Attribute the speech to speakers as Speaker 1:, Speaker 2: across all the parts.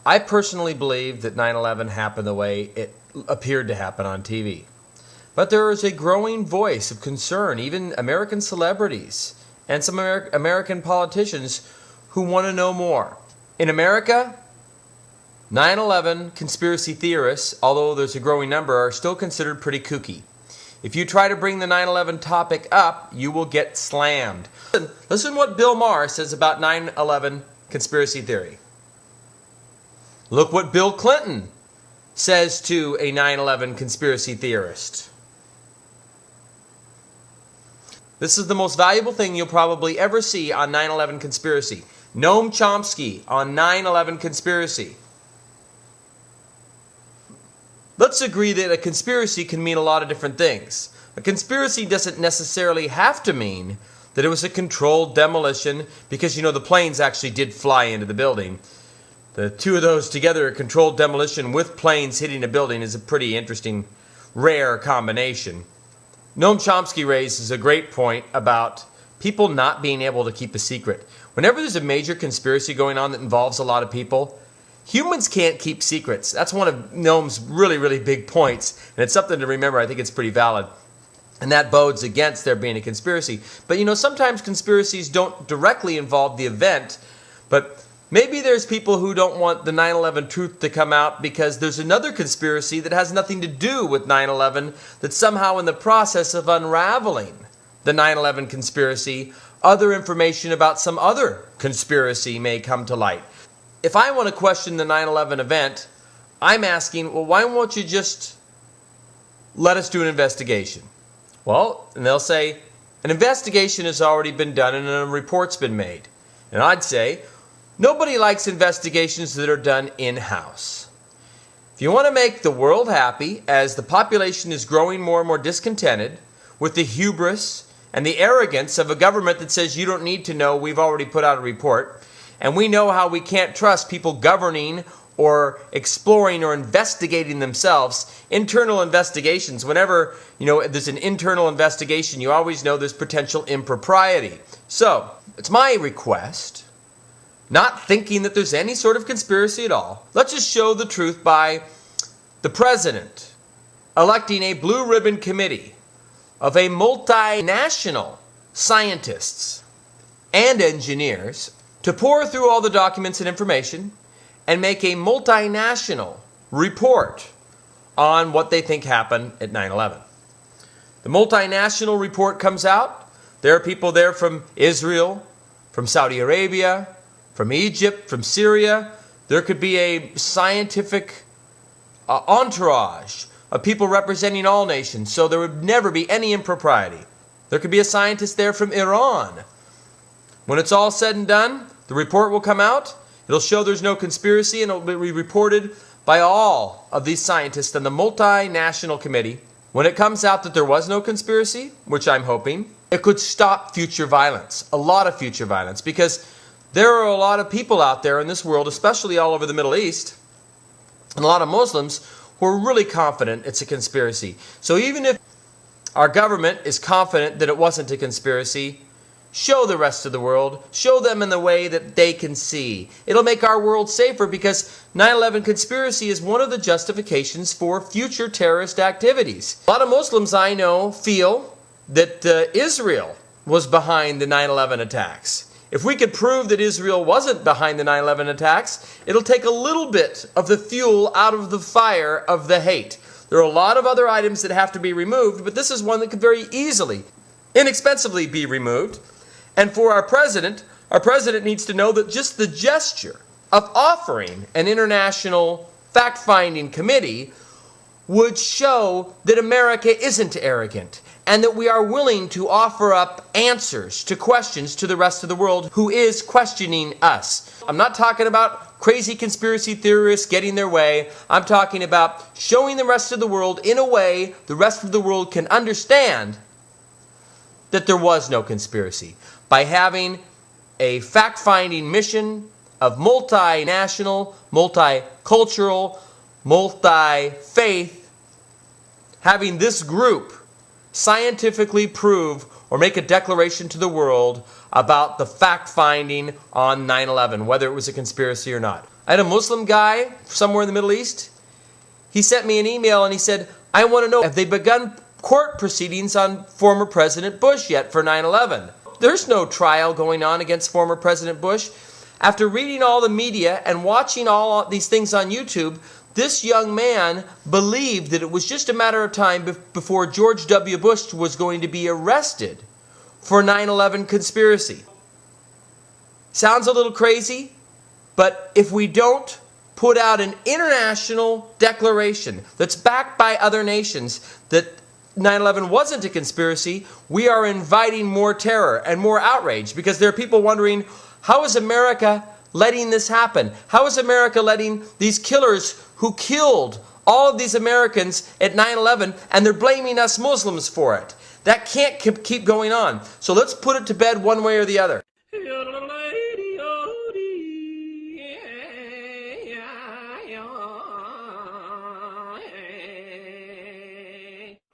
Speaker 1: I personally believe that 9/11 happened the way it appeared to happen on TV. But there is a growing voice of concern, even American celebrities and some American politicians who want to know more. In America, 9/11 conspiracy theorists, although there's a growing number, are still considered pretty kooky. If you try to bring the 9/11 topic up, you will get slammed. Listen what Bill Maher says about 9/11 conspiracy theory. Look what Bill Clinton says to a 9/11 conspiracy theorist. This is the most valuable thing you'll probably ever see on 9/11 conspiracy. Noam Chomsky on 9/11 conspiracy. Let's agree that a conspiracy can mean a lot of different things. A conspiracy doesn't necessarily have to mean that it was a controlled demolition because, the planes actually did fly into the building. The two of those together, a controlled demolition with planes hitting a building, is a pretty interesting, rare combination. Noam Chomsky raises a great point about people not being able to keep a secret. Whenever there's a major conspiracy going on that involves a lot of people, humans can't keep secrets. That's one of Noam's really, really big points, and it's something to remember. I think it's pretty valid. And that bodes against there being a conspiracy. But sometimes conspiracies don't directly involve the event, but maybe there's people who don't want the 9/11 truth to come out because there's another conspiracy that has nothing to do with 9/11 that's somehow in the process of unraveling the 9/11 conspiracy. Other information about some other conspiracy may come to light. If I want to question the 9/11 event, I'm asking, well, why won't you just let us do an investigation? Well, and they'll say, an investigation has already been done and a report's been made. And I'd say, nobody likes investigations that are done in-house. If you want to make the world happy, as the population is growing more and more discontented with the hubris and the arrogance of a government that says you don't need to know, we've already put out a report, and we know how we can't trust people governing or exploring or investigating themselves. Internal investigations, whenever there's an internal investigation, you always know there's potential impropriety. So, it's my request, not thinking that there's any sort of conspiracy at all, let's just show the truth by the president electing a blue ribbon committee of a multinational scientists and engineers to pour through all the documents and information and make a multinational report on what they think happened at 9/11. The multinational report comes out. There are people there from Israel, from Saudi Arabia, from Egypt, from Syria. There could be a scientific entourage of people representing all nations, so there would never be any impropriety. There could be a scientist there from Iran. When it's all said and done, the report will come out. It'll show there's no conspiracy, and it'll be reported by all of these scientists and the multinational committee. When it comes out that there was no conspiracy, which I'm hoping, it could stop future violence, a lot of future violence, because there are a lot of people out there in this world, especially all over the Middle East, and a lot of Muslims who are really confident it's a conspiracy. So even if our government is confident that it wasn't a conspiracy, show the rest of the world, show them in the way that they can see. It'll make our world safer because 9/11 conspiracy is one of the justifications for future terrorist activities. A lot of Muslims I know feel that Israel was behind the 9/11 attacks. If we could prove that Israel wasn't behind the 9/11 attacks, it'll take a little bit of the fuel out of the fire of the hate. There are a lot of other items that have to be removed, but this is one that could very easily, inexpensively be removed. And for our president needs to know that just the gesture of offering an international fact-finding committee would show that America isn't arrogant and that we are willing to offer up answers to questions to the rest of the world who is questioning us. I'm not talking about crazy conspiracy theorists getting their way. I'm talking about showing the rest of the world in a way the rest of the world can understand that there was no conspiracy, by having a fact-finding mission of multinational, multicultural, multi-faith, having this group scientifically prove or make a declaration to the world about the fact-finding on 9/11, whether it was a conspiracy or not. I had a Muslim guy somewhere in the Middle East. He sent me an email and he said, I want to know, have they begun court proceedings on former President Bush yet for 9/11? There's no trial going on against former President Bush. After reading all the media and watching all these things on YouTube, this young man believed that it was just a matter of time before George W. Bush was going to be arrested for 9/11 conspiracy. Sounds a little crazy, but if we don't put out an international declaration that's backed by other nations that 9/11 wasn't a conspiracy, we are inviting more terror and more outrage, because there are people wondering, how is America letting this happen? How is America letting these killers who killed all of these Americans at 9/11, and they're blaming us Muslims for it? That can't keep going on. So let's put it to bed one way or the other.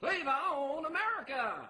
Speaker 2: Flavor on America!